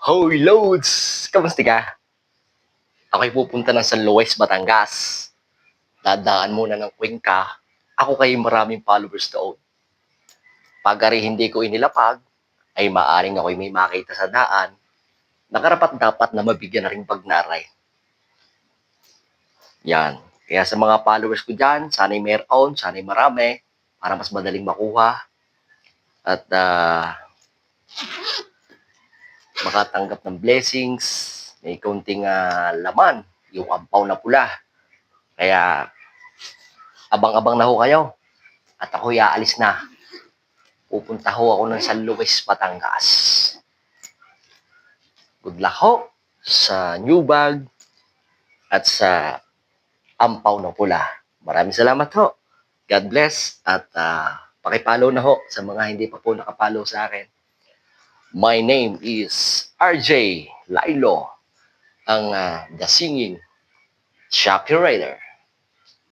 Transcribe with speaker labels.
Speaker 1: Hoy Loads! Kamusta ka? Ako'y pupunta ng San Luis, Batangas. Dadaan muna ng Cuenca. Ako kay maraming followers doon. Pag hindi ko inilapag, ay maaring ako'y may makita sa daan na karapat-dapat na mabigyan na rin pagnaray. Yan. Kaya sa mga followers ko dyan, sana'y mayroon, sana'y marami, para mas madaling makuha. At makatanggap ng blessings, may kaunting laman, yung ampaw na pula. Kaya, abang-abang na ho kayo. At ako'y aalis na. Pupunta ho ako ng San Luis, Batangas. Good luck ho sa new bag at sa ampaw na pula. Maraming salamat ho. God bless at pakipollow na ho sa mga hindi pa po nakapollow sa akin. My name is RJ Lailo, ang The Singing Shopee Rider.